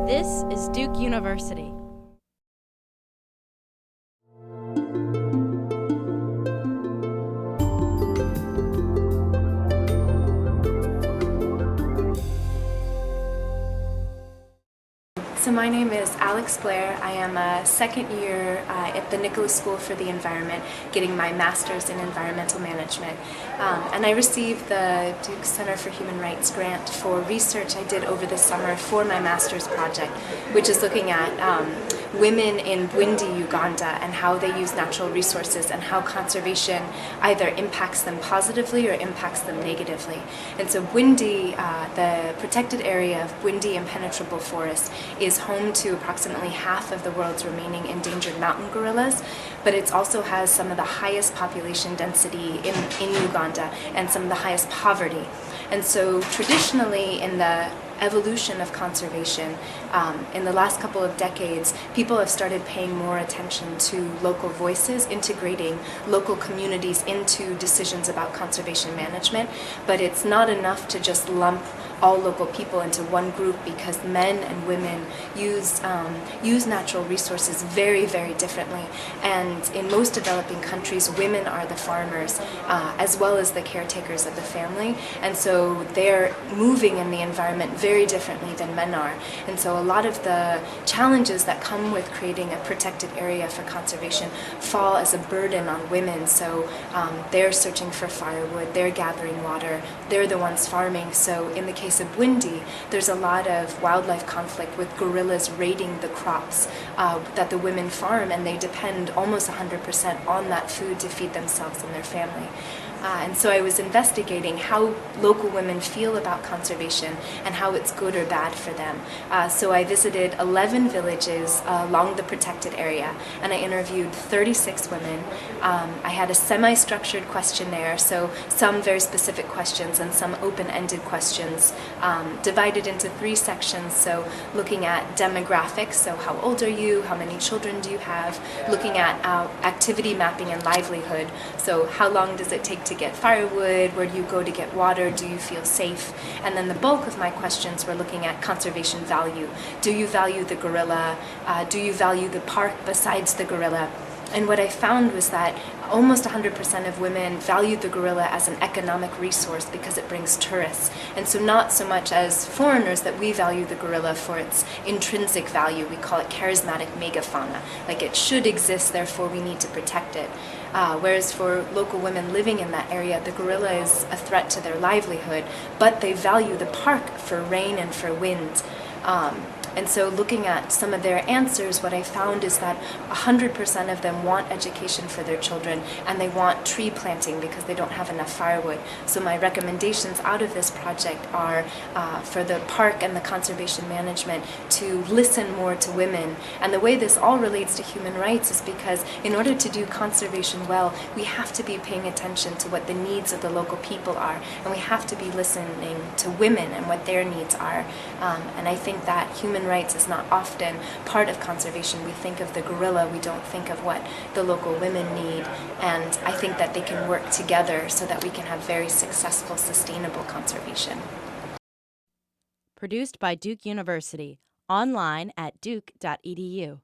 This is Duke University. So my name is Alix Blair. I am a second year at the Nicholas School for the Environment, getting my master's in environmental management. And I received the Duke Center for Human Rights grant for research I did over the summer for my master's project, which is looking at women in Bwindi, Uganda, and how they use natural resources and how conservation either impacts them positively or impacts them negatively. And so Bwindi, the protected area of Bwindi Impenetrable Forest, is home to approximately half of the world's remaining endangered mountain gorillas, but it also has some of the highest population density in Uganda and some of the highest poverty. And so traditionally in the evolution of conservation, in the last couple of decades, people have started paying more attention to local voices, integrating local communities into decisions about conservation management. But it's not enough to just lump all local people into one group, because men and women use natural resources very, very differently. And in most developing countries, women are the farmers as well as the caretakers of the family. And so they're moving in the environment very differently than men are. And so a lot of the challenges that come with creating a protected area for conservation fall as a burden on women. So they're searching for firewood, they're gathering water, they're the ones farming. So in the case of Bwindi, there's a lot of wildlife conflict with gorillas raiding the crops that the women farm, and they depend almost 100% on that food to feed themselves and their family. And so I was investigating how local women feel about conservation and how it's good or bad for them. So I visited 11 villages along the protected area, and I interviewed 36 women. I had a semi-structured questionnaire, so some very specific questions and some open-ended questions, divided into 3 sections. So looking at demographics, so how old are you, how many children do you have, looking at activity mapping and livelihood, so how long does it take to get firewood, where do you go to get water, do you feel safe? And then the bulk of my questions were looking at conservation value. Do you value the gorilla? Do you value the park besides the gorilla? And what I found was that almost 100% of women valued the gorilla as an economic resource because it brings tourists. And so not so much as foreigners that we value the gorilla for its intrinsic value. We call it charismatic megafauna. Like, it should exist, therefore we need to protect it. Whereas for local women living in that area, the gorilla is a threat to their livelihood, but they value the park for rain and for wind. And so looking at some of their answers, what I found is that 100% of them want education for their children, and they want tree planting because they don't have enough firewood. So my recommendations out of this project are for the park and the conservation management to listen more to women. And the way this all relates to human rights is because in order to do conservation well, we have to be paying attention to what the needs of the local people are, and we have to be listening to women and what their needs are. And I think that human rights is not often part of conservation. We think of the gorilla, we don't think of what the local women need, and I think that they can work together so that we can have very successful, sustainable conservation. Produced by Duke University, online at duke.edu.